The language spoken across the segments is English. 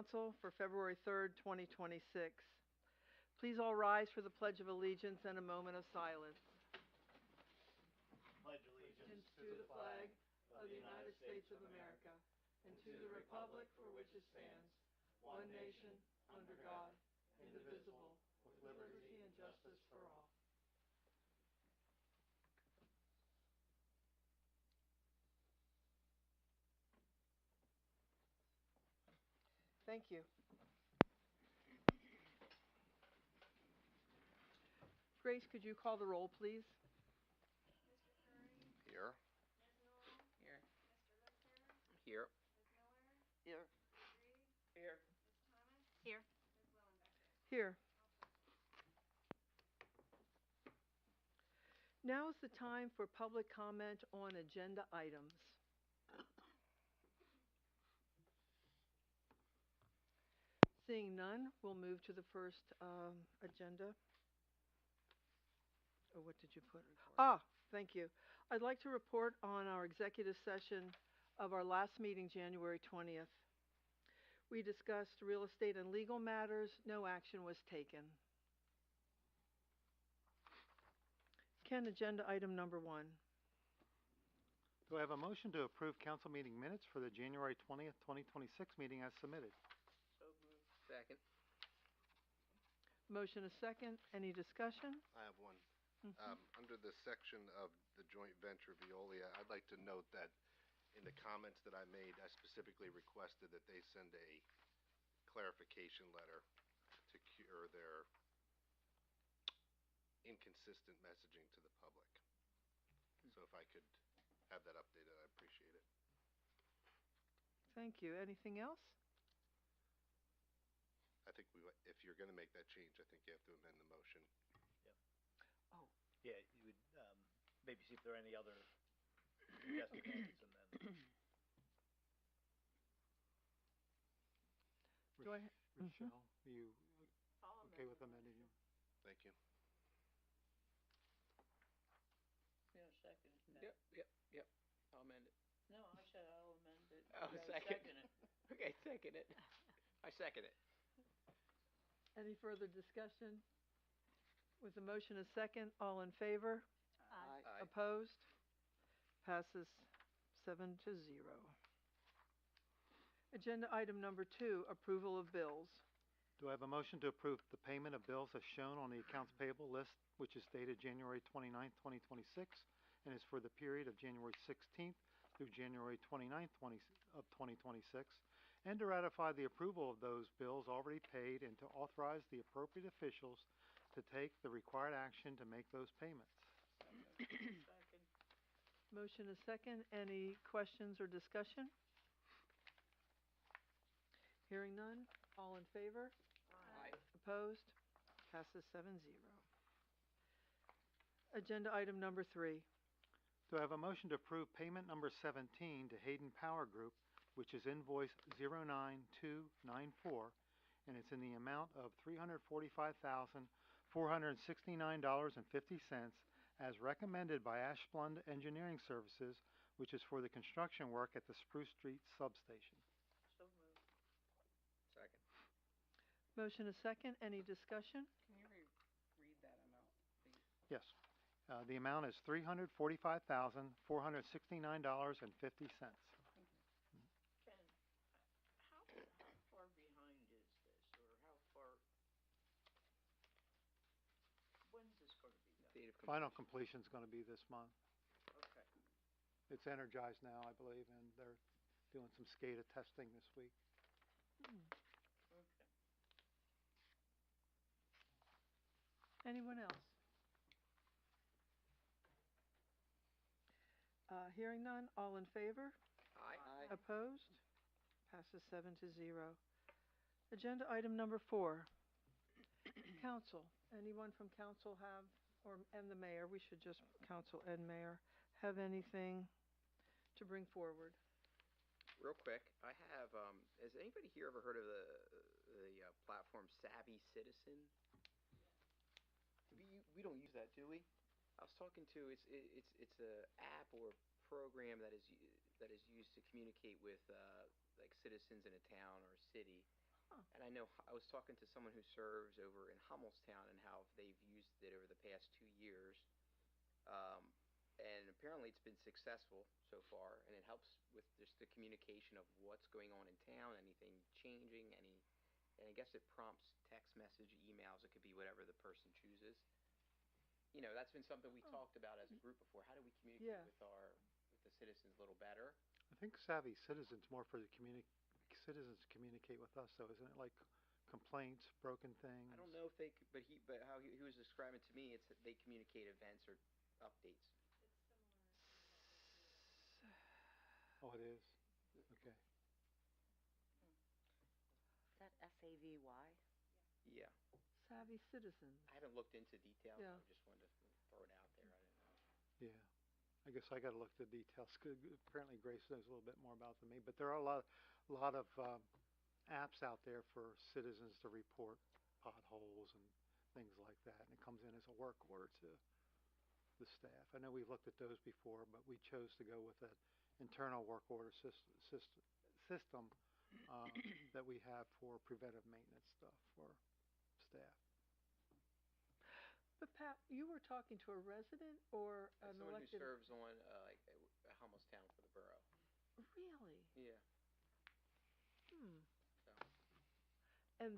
Council for February 3rd, 2026. Please all rise for the Pledge of Allegiance and a moment of silence. Pledge allegiance To the flag of the United States of America and to the republic for which it stands, one nation, under God, indivisible, with liberty and justice for all. Thank you. Grace, could you call the roll, please? Mr. Curry? Here. Ms. Newell? Here. Mr. Lister? Here. Ms. Miller? Here. Ms. Reed? Here. Ms. Thomas? Here. Ms. Wellenbecker? Here. All present. Now is the time for public comment on agenda items. Seeing none, we'll move to the first agenda. Oh, what did you put? Thank you. I'd like to report on our executive session of our last meeting, January 20th. We discussed real estate and legal matters. No action was taken. Ken, agenda item number 1. Do I have a motion to approve council meeting minutes for the January 20th, 2026 meeting as submitted? So moved. Second. Motion is second. Any discussion? I have one. Mm-hmm. Under the section of the joint venture Veolia, I'd like to note that in the comments that I made, I specifically requested that they send a clarification letter to cure their inconsistent messaging to the public. So if I could have that updated, I'd appreciate it. Thank you. Anything else? I think if you're going to make that change, I think you have to amend the motion. Oh. Yeah, you would maybe see if there are any other suggested edits and then. Do I? Rochelle, are you I'll okay amend with the amending motion. your? Thank you. Yeah, second. Yep. I'll amend it. No, I said I'll amend it. Oh, You gotta second. it. Okay, second it. I second it. Any further discussion? With the motion a second, all in favor? Aye. Aye. Opposed? Passes 7-0. Agenda item number 2, approval of bills. Do I have a motion to approve the payment of bills as shown on the accounts payable list, which is dated January 29th, 2026, and is for the period of January 16th through January 29th, 2026, and to ratify the approval of those bills already paid and to authorize the appropriate officials to take the required action to make those payments. Second. Motion is second. Any questions or discussion? Hearing none. All in favor? Aye. Opposed? Passes 7-0. Agenda item number 3. Do I have a motion to approve payment number 17 to Hayden Power Group, which is invoice 09294, and it's in the amount of $345,469.50 as recommended by Ashblund Engineering Services, which is for the construction work at the Spruce Street substation. So moved. Second. Motion is second. Any discussion? Can you read that amount, please? Yes. The amount is $345,469.50. Ken, how far behind is this, or how far? When's this going to be done? Date of Final completion is going to be this month. Okay. It's energized now, I believe, and they're doing some SCADA testing this week. Okay. Anyone else? Hearing none. All in favor? Aye. Opposed? Passes 7-0. Agenda item number 4. Council. Anyone from council have, and the mayor, we should just, council and mayor, have anything to bring forward? Real quick, I have, has anybody here ever heard of the platform Savvy Citizen? We don't use that, do we? I was talking to, it's a app or program that is used to communicate with, like citizens in a town or a city. and I know I was talking to someone who serves over in Hummelstown and how they've used it over the past 2 years. Um, and apparently it's been successful so far, and it helps with just the communication of what's going on in town, anything changing, and I guess it prompts text message, emails. It could be whatever the person chooses. That's been something we Oh. talked about as a group before. How do we communicate Yeah. with the citizens a little better? I think Savvy Citizens more for the citizens to communicate with us, though, isn't it? Like complaints, broken things. I don't know if they, but how he was describing to me, it's that they communicate events or updates. It's similar to Oh, it is? Okay. Is that SAVY? Yeah, Savvy Citizens. I haven't looked into details. Yeah. I just wanted to throw it out there. I didn't know. Yeah. I guess I got to look at the details. Apparently, Grace knows a little bit more about than me. But there are a lot of apps out there for citizens to report potholes and things like that, and it comes in as a work order to the staff. I know we've looked at those before, but we chose to go with an internal work order system that we have for preventive maintenance stuff for staff. But Pat, you were talking to a resident or As an someone who elected? serves on like Hummelstown for the borough. Really? Yeah. Hmm. So And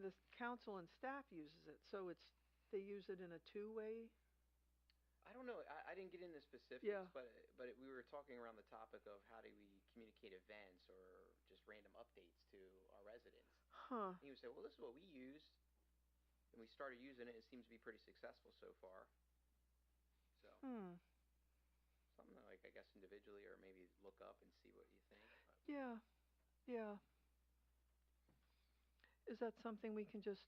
the council and staff uses it, so they use it in a two-way? I don't know. I didn't get into specifics, Yeah. but we were talking around the topic of how do we communicate events or just random updates to our residents. Huh. And he would say, "Well, this is what we use," and we started using it. It seems to be pretty successful so far. So Hmm. something like I guess individually, or maybe look up and see what you think. But Yeah. Yeah. Is that something we can just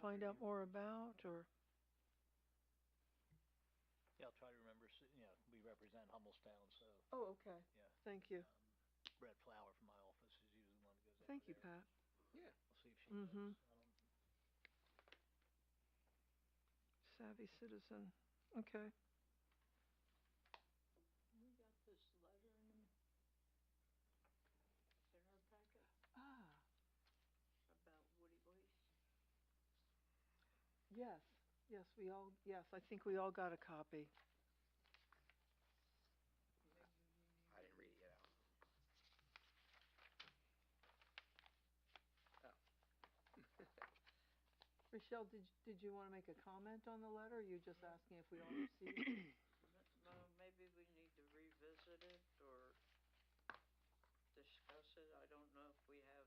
find out more about, or? Yeah, I'll try to remember, we represent Hummelstown, so, Oh, okay. yeah. Thank you. Brett Flower from my office is usually the one that goes over Thank you, there. Pat. yeah, I'll see if she Mhm. knows. Savvy Citizen. Okay. We got this letter in our packet Ah. about Woody Waste. Yes. Yes, I think we all got a copy. Maybe we need I didn't read it yet. Oh. Rochelle, did you want to make a comment on the letter, or are you just asking if we all received it? Maybe we need to revisit it or discuss it. I don't know if we have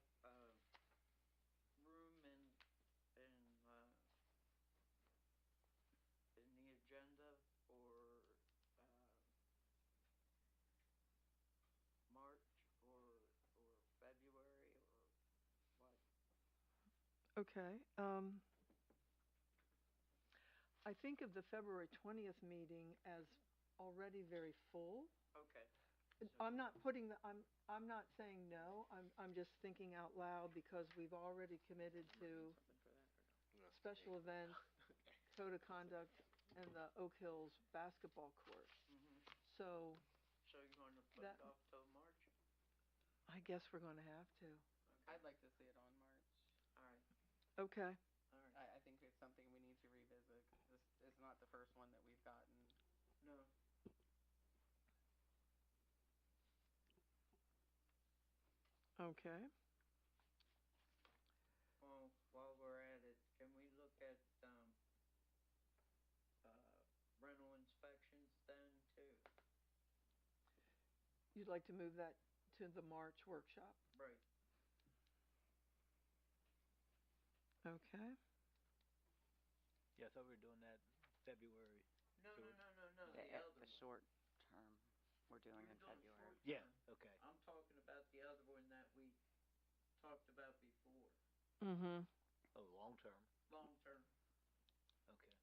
room in uh, in the agenda for March or February or what. Okay. I think of the February 20th meeting as already very full. Okay. I'm not I'm not saying no. I'm just thinking out loud because we've already committed to Something for that or no? No, it's special me. events, code of conduct, and the Oak Hills basketball court. Mhm. So So you want to put That- it off till March? I guess we're going to have to. Okay. I'd like to see it on March. All right. Okay. All right. I think it's something we need to revisit. This is not the first one that we've gotten. No. Okay. Well, while we're at it, can we look at rental inspections then too? You'd like to move that to the March workshop? Right. Okay. Yeah, I thought we were doing that February. No, So no, it- no, no, no. The, The other the one. short term we're doing We're in doing February. short Yeah, term. okay. I'm talking about the other one that we talked about before. Mm-hmm. Oh, long term, Long term. okay.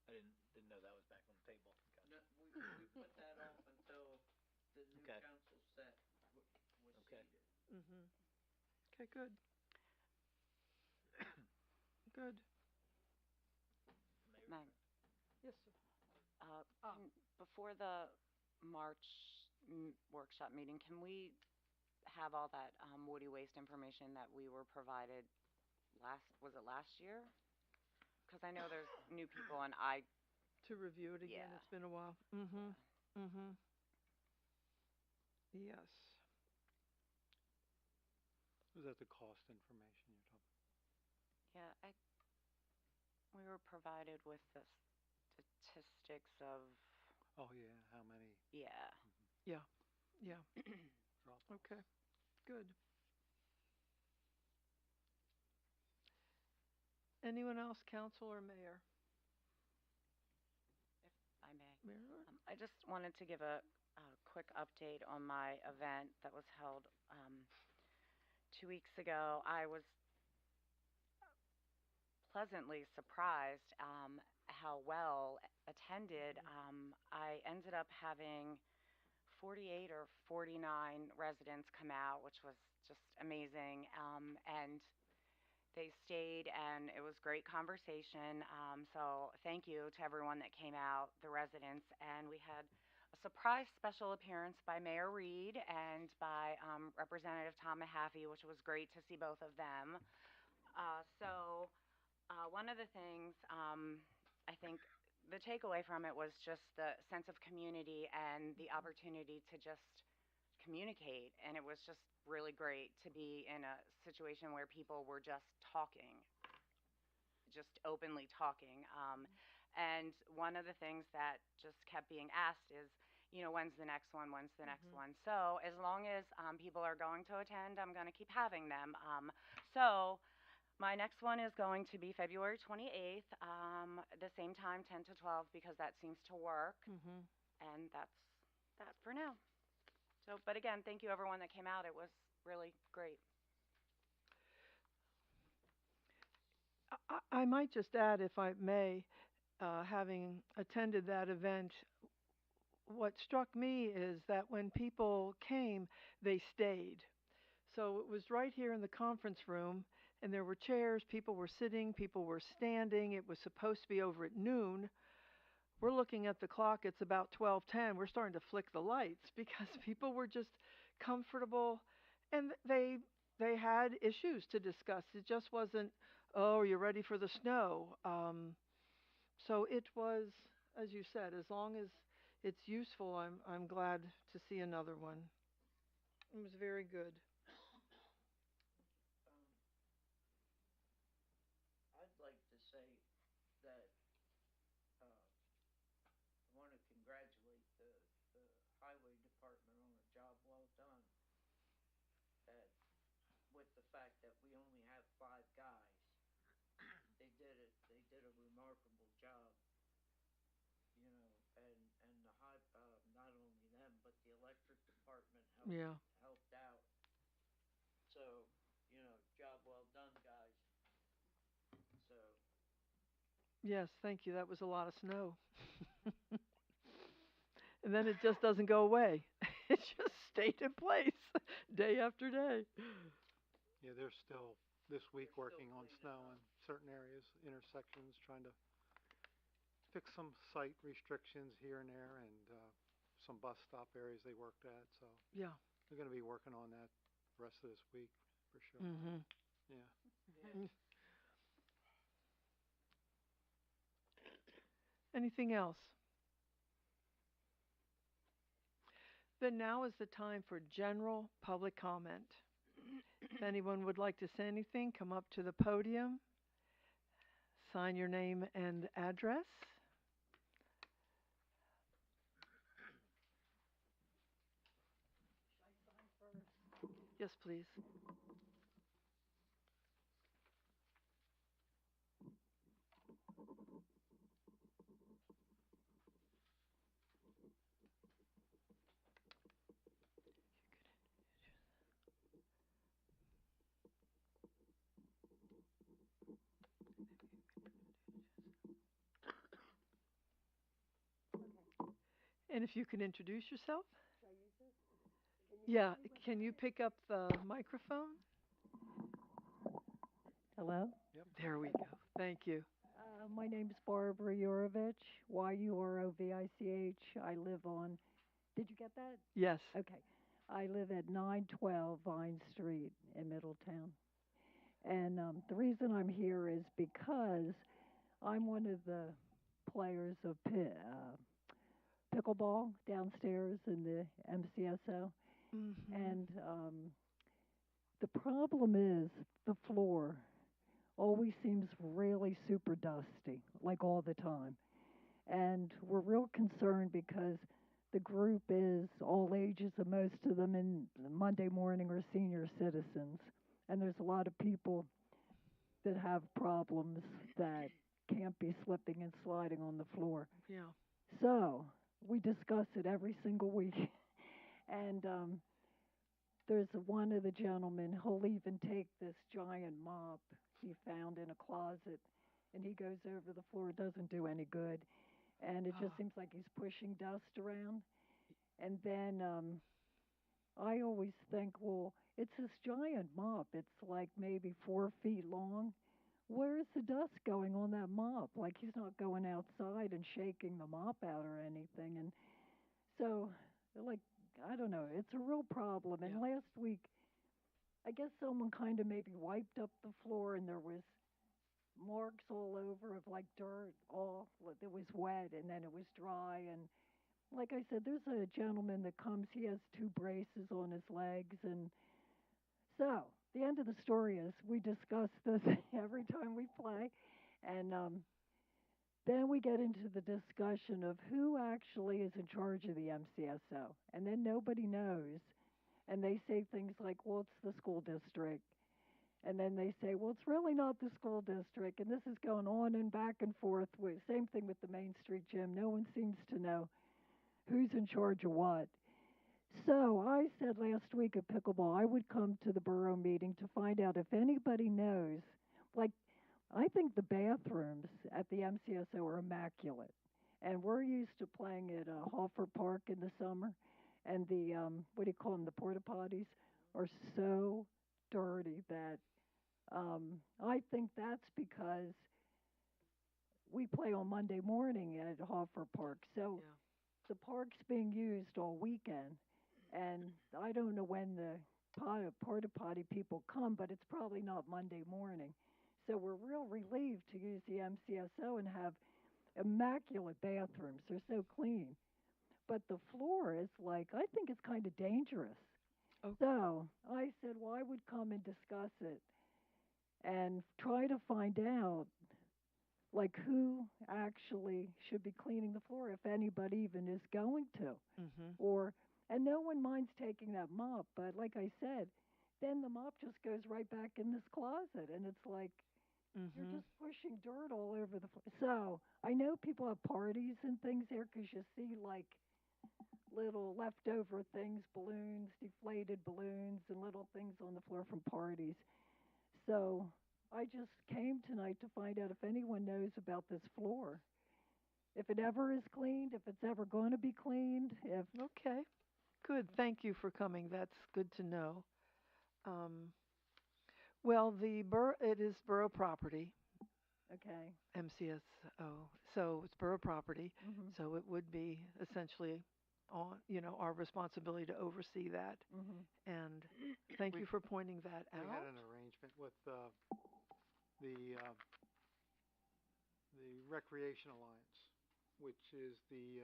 I didn't know that was back on the table. No, Gotcha. we put that off until the new Okay. council set was Okay. seated. Mm-hmm. Okay, good. Good. Mayor? Ma'am, Yes, sir. before the March workshop meeting, can we have all that woody waste information that we were provided was it last year? Because I know there's new people and To review it again, Yeah. it's been a while. Mm-hmm, mm-hmm. Yes. Was that the cost information you're talking? yeah, we were provided with the statistics of Oh, yeah, how many yeah. Yeah, yeah. drop? Okay, good. Anyone else, council or mayor? If I may. Mayor? I just wanted to give a quick update on my event that was held 2 weeks ago. I was pleasantly surprised how well attended. I ended up having 48 or 49 residents come out, which was just amazing. And they stayed, and it was great conversation. So thank you to everyone that came out, the residents. And we had a surprise special appearance by Mayor Reed and by Representative Tom Mahaffey, which was great to see both of them. One of the things I think the takeaway from it was just the sense of community and the opportunity to just communicate. And it was just really great to be in a situation where people were just talking, just openly talking. And one of the things that just kept being asked is, when's the next one? When's the next one? So as long as people are going to attend, I'm going to keep having them. So my next one is going to be February 28th, the same time, 10 to 12, because that seems to work. Mm-hmm. And that's that for now. So, but again, thank you everyone that came out. It was really great. I might just add, if I may, having attended that event, what struck me is that when people came, they stayed. So it was right here in the conference room, and there were chairs, people were sitting, people were standing. It was supposed to be over at noon. We're looking at the clock, it's about 12:10. We're starting to flick the lights because people were just comfortable, and they had issues to discuss. It just wasn't, oh, are you ready for the snow? So it was, as you said, as long as it's useful, I'm glad to see another one. It was very good. I'd like to say that I want to congratulate the highway department on a job well done. That with the fact that we only have 5 guys, they did a remarkable job. And the not only them but the electric department Yeah. helped out. So job well done, guys. So Yes, thank you. That was a lot of snow. And then it just doesn't go away. It just stayed in place day after day. Yeah, they're still this week They're working still on cleaning snow up. in certain areas, intersections, trying to fix some site restrictions here and there, and some bus stop areas they worked at. So Yeah. they're going to be working on that the rest of this week for sure. Mhm. Yeah. Anything else? Then now is the time for general public comment. If anyone would like to say anything, come up to the podium, sign your name and address. Yes, please. And if you can introduce yourself. Yeah, can you pick up the microphone? Hello? Yep. There we go. Thank you. My name is Barbara Yurovich, Yurovich. I live on, did you get that? Yes. Okay. I live at 912 Vine Street in Middletown. And the reason I'm here is because I'm one of the players of pickleball downstairs in the MCSO. Mm-hmm. And the problem is the floor always seems really super dusty, like all the time. And we're real concerned because the group is all ages, and most of them in Monday morning are senior citizens. And there's a lot of people that have problems that can't be slipping and sliding on the floor. Yeah. So we discuss it every single week. And there's one of the gentlemen, he'll even take this giant mop he found in a closet and he goes over the floor. It doesn't do any good. And it just seems like he's pushing dust around. And then I always think, well, it's this giant mop. It's like maybe 4 feet long. Where's the dust going on that mop? Like he's not going outside and shaking the mop out or anything. And so, like, I don't know. It's a real problem. And last week, I guess someone kind of maybe wiped up the floor and there was marks all over of like dirt, all it was wet and then it was dry. And like I said, there's a gentleman that comes, he has 2 braces on his legs. And so the end of the story is we discuss this every time we play. And then we get into the discussion of who actually is in charge of the MCSO. And then nobody knows. And they say things like, well, it's the school district. And then they say, well, it's really not the school district. And this is going on and back and forth. Same thing with the Main Street gym. No one seems to know who's in charge of what. So I said last week at Pickleball, I would come to the borough meeting to find out if anybody knows. Like, I think the bathrooms at the MCSO are immaculate. And we're used to playing at Hoffer Park in the summer. And the, what do you call them, the porta potties are so dirty that I think that's because we play on Monday morning at Hoffer Park. So the park's being used all weekend. And I don't know when the porta potty people come, but it's probably not Monday morning. So we're real relieved to use the MCSO and have immaculate bathrooms. They're so clean. But the floor is like, I think it's kind of dangerous. Okay. So I said, well, I would come and discuss it and try to find out, like, who actually should be cleaning the floor, if anybody even is going to. Mm-hmm. And no one minds taking that mop, but like I said, then the mop just goes right back in this closet, and it's like you're Mm-hmm. just pushing dirt all over the floor. So I know people have parties and things there because you see like little leftover things, balloons, deflated balloons, and little things on the floor from parties. So I just came tonight to find out if anyone knows about this floor. If it ever is cleaned, if it's ever going to be cleaned, if... Okay. Good. Thank you for coming. That's good to know. Well, it is borough property, Okay. MCSO. So it's borough property. Mm-hmm. So it would be essentially on, our responsibility to oversee that. Mm-hmm. And thank you for pointing that We out. had an arrangement with the Recreation Alliance, which is the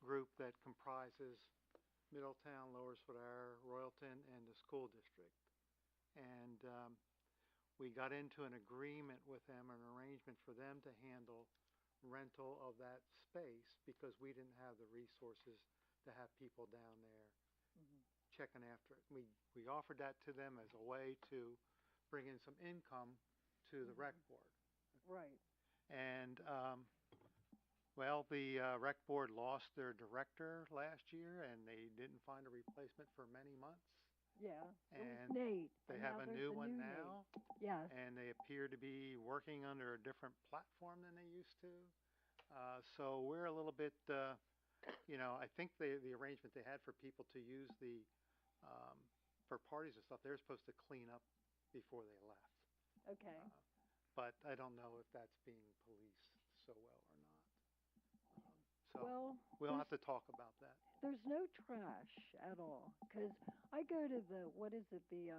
group that comprises Middletown, Lower Swadire, Royalton, and the school district. And we got into an agreement with them, an arrangement for them to handle rental of that space because we didn't have the resources to have people down there checking after it. We offered that to them as a way to bring in some income to the rec board. Right. And well, the rec board lost their director last year, and they didn't find a replacement for many months. Yeah. It was And Nate. they and have now a there's new one Nate. now, Yes. and they appear to be working under a different platform than they used to. So we're a little bit, I think the arrangement they had for people to use for parties and stuff, they're supposed to clean up before they left. Okay. But I don't know if that's being policed so well or not. So Well, we'll there's, have to talk about that. there's no trash at all. 'Cause I go to the, what is it, the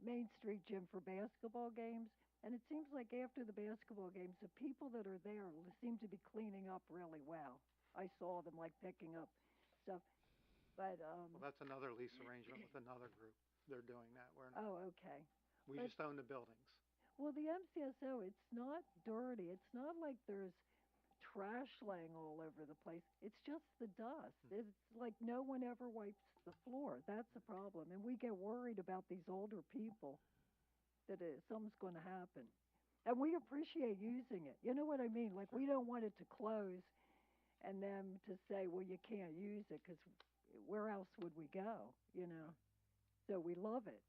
Main Street gym for basketball games, and it seems like after the basketball games, the people that are there seem to be cleaning up really well. I saw them like picking up stuff, but Well, that's another lease arrangement with another group. They're doing that. oh, okay. We but- just own the buildings. Well, the MCSO, it's not dirty. It's not like there's trash laying all over the place. It's just the dust. It's like no one ever wipes the floor. That's the problem. And we get worried about these older people that something's going to happen. And we appreciate using it. You know what I mean? Like, we don't want it to close and them to say, well, you can't use it because where else would we go, you know? So we love it.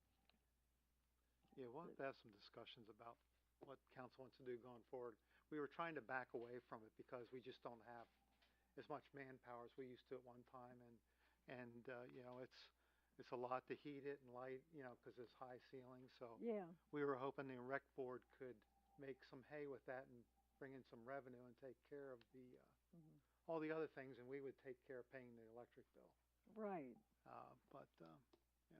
Yeah, we'll have to have some discussions about what council wants to do going forward. We were trying to back away from it because we just don't have as much manpower as we used to at one time, and you know, it's a lot to heat it and light, you know, because it's high ceilings. So Yeah. we were hoping the rec board could make some hay with that and bring in some revenue and take care of the all the other things, and we would take care of paying the electric bill. Right. But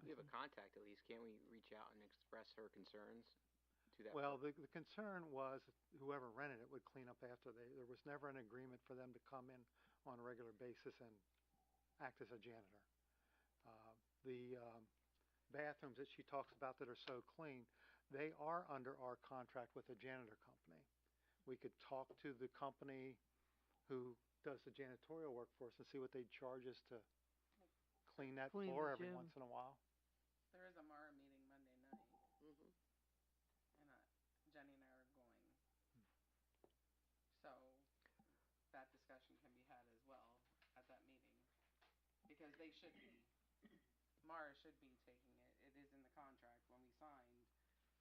We have a contact at least. Can't we reach out and express her concerns to that? well, the concern was whoever rented it would clean up after there was never an agreement for them to come in on a regular basis and act as a janitor. The bathrooms that she talks about that are so clean, they are under our contract with a janitor company. We could talk to the company who does the janitorial work for us and see what they'd charge us to clean that Clean floor the every gym. once in a while. There is a Mara meeting Monday night, Mm-hmm. and Jenny and I are going. So that discussion can be had as well at that meeting, because they should be, Mara should be taking it. It is in the contract when we signed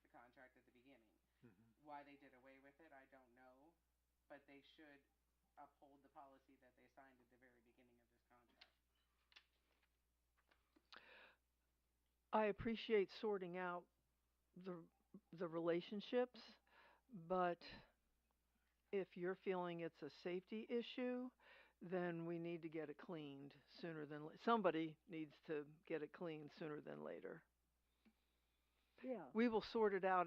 the contract at the beginning. Why they did away with it, I don't know, but they should uphold the policy that they signed at the very beginning of this contract. I appreciate sorting out the relationships, but if you're feeling it's a safety issue, then we need to get it cleaned sooner than somebody needs to get it cleaned sooner than later. Yeah. We will sort it out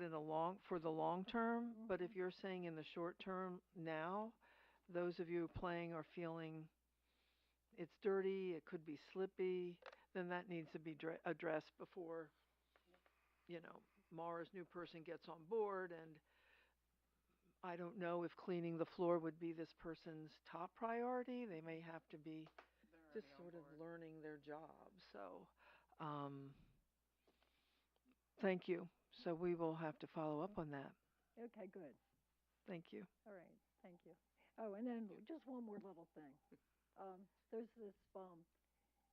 for the long term, but if you're saying in the short term now, those of you playing are feeling it's dirty, it could be slippy, then that needs to be addressed before, you know, Mara's new person gets on board. And I don't know if cleaning the floor would be this person's top priority. They may have to be They're just already on sort of board. learning their job. So, thank you. So we will have to follow up on that. Okay, good. Thank you. All right, thank you. Oh, and then just one more little thing. There's this bump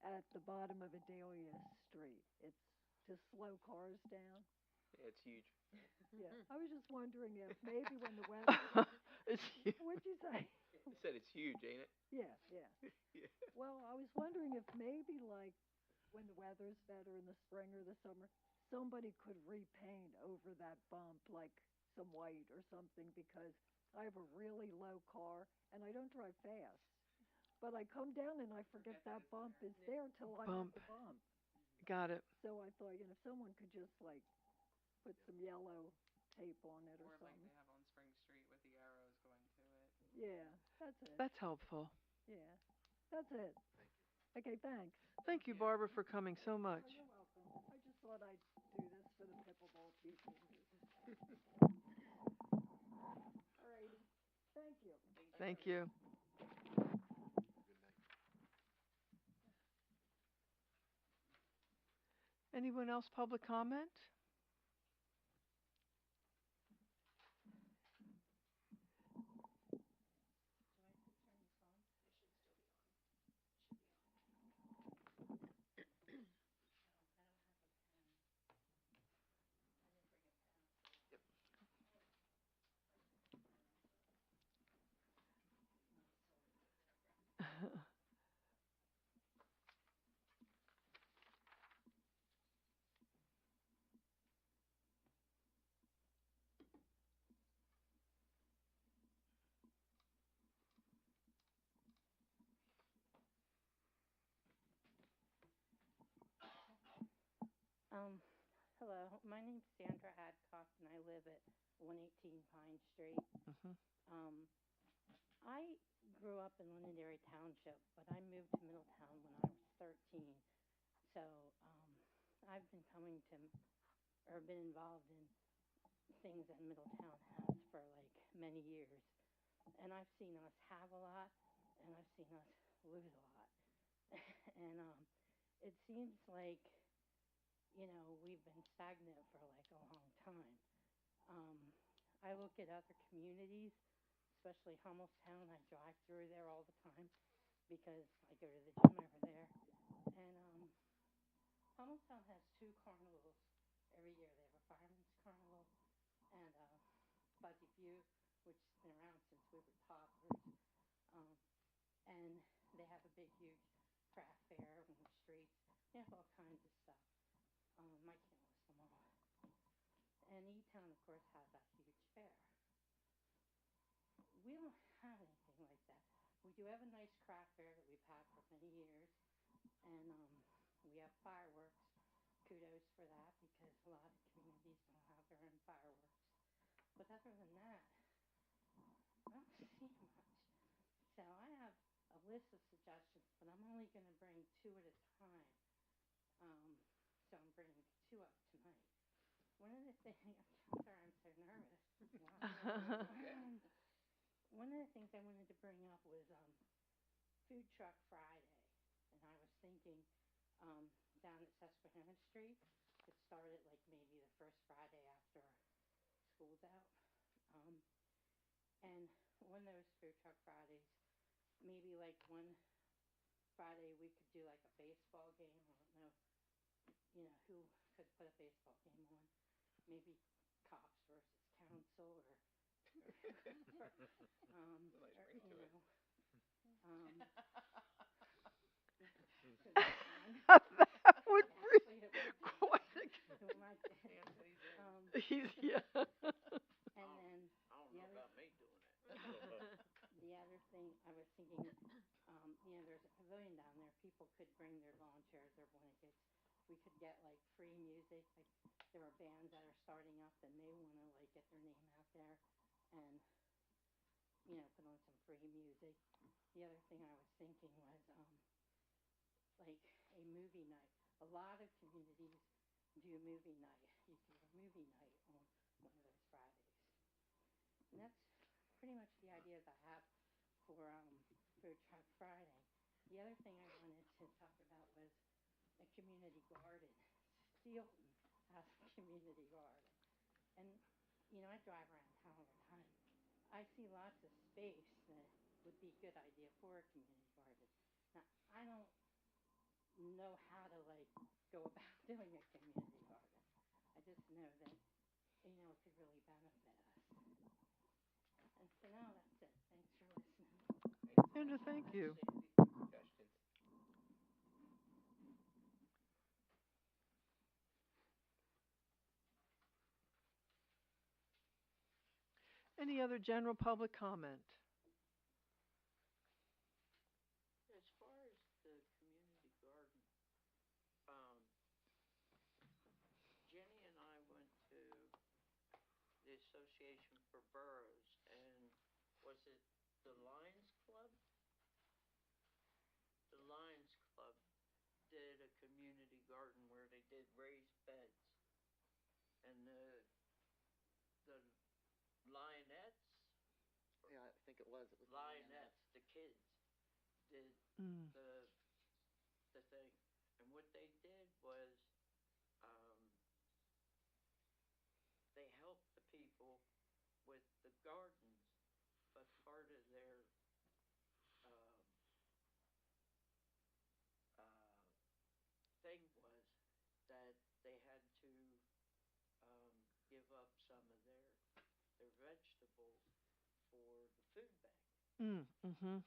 at the bottom of Adelia Street. It's to slow cars down. Yeah, it's huge. Yeah, I was just wondering if maybe when the weather, It's what'd you say? I said it's huge, ain't it? Yeah, yeah. Yeah. Well, I was wondering if maybe like when the weather's better in the spring or the summer, somebody could repaint over that bump like some white or something, because I have a really low car and I don't drive fast. But I come down and I forget that bump is there till I'm at the bump. Got it. So I thought, if someone could just like put some yellow tape on it or Or like something. they have on Spring Street with the arrows going to it. Yeah, that's it. That's helpful. Yeah, that's it. Okay, thanks. Thank you, Barbara, for coming so much. Oh, you're welcome. I just thought I'd do this for the pickleball people. All righty. Thank you. Thank you. Good night. Anyone else public comment? Hello, my name's Sandra Adcock and I live at 118 Pine Street. Mhm. I grew up in Londonderry Township, but I moved to Middletown when I was 13. So, I've been coming to, or been involved in things that Middletown has for like many years. And I've seen us have a lot, and I've seen us lose a lot. And it seems like, we've been stagnant for like a long time. Um, I look at other communities, especially Hummelstown. I drive through there all the time because I go to the gym over there. And Hummelstown has two carnivals every year. They have a fireman's carnival and Fuzzy View, which has been around since we were toddlers. Um, and they have a big, huge craft fair on the streets. They have all kinds of stuff. I can't list them all. And E-Town, of course, has that huge fair. We don't have anything like that. We do have a nice craft fair that we've had for many years, and we have fireworks. Kudos for that because a lot of communities don't have their own fireworks. But other than that, I don't see much. So I have a list of suggestions, but I'm only going to bring two at a time. So I'm bringing two up tonight. One of the things, I'm sorry, I'm so nervous. Wow. One of the things I wanted to bring up was Food Truck Friday, and I was thinking down at Susquehanna Street, could start it like maybe the first Friday after school's out. Um, and one of those Food Truck Fridays, maybe like one Friday we could do like a baseball game. I don't know, who could put a baseball game on. Maybe cops versus council or Nice ring to it. um, so That would actually it would be. quite a It might be. Anthony's in. He's, yeah. And then I don't the know other about me doing it. the other thing I was thinking, there's a pavilion down there. People could bring their lawn chairs, their blankets. We could get like free music. Like there are bands that are starting up and they want to like get their name out there and put on some free music. The other thing I was thinking was like a movie night. A lot of communities do movie night. You can have a movie night on one of those Fridays. And that's pretty much the ideas I have for Food Truck Friday. The other thing I wanted to talk about was a community garden. Steelton has a community garden. And, I drive around town all the time. I see lots of space that would be a good idea for a community garden. Now, I don't know how to, like, go about doing a community garden. I just know that, it could really benefit us. And for now, that's it. Thanks for listening. Sandra, thank you. Suggestions. Any other general public comment? As far as the community garden, um, Jenny and I went to the Association for Boroughs, and was it the Lions Club? The Lions Club did a community garden where they did raised beds, and the Lionettes, Yeah, I think it was. It was Lionettes, the kids did Mm. the thing, and what they did was um, they helped the people with the gardens, but part of their um, uh, thing was that they had to give up some of their vegetables for the food bank. Mm. Mhm.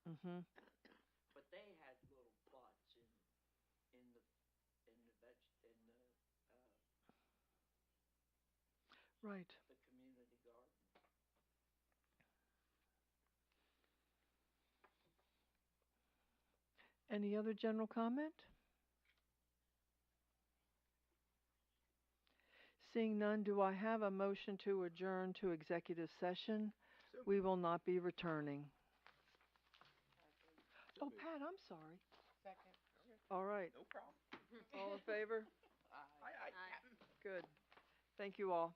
Mhm. But they had little plots in the uh, Right. the community garden. Any other general comment? Seeing none, do I have a motion to adjourn to executive session? We will not be returning. Oh, Pat, I'm sorry. Second. All right. No problem. All in favor? Aye. Aye. Good. Thank you all.